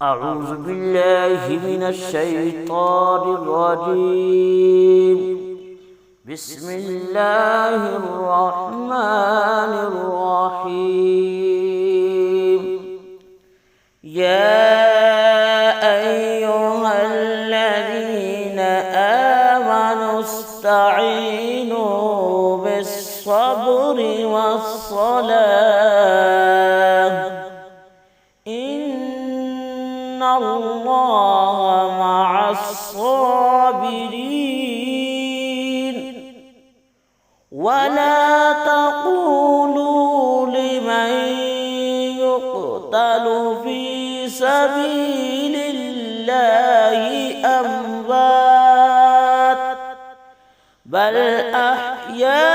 أعوذ بالله من الشيطان الرجيم. بسم الله الرحمن الرحيم. يا أيها الذين آمنوا استعينوا بالصبر والصلاة إن الله مع الصابرين. ولا تقولوا لمن يقتل في سبيل الله أموات بل أحياء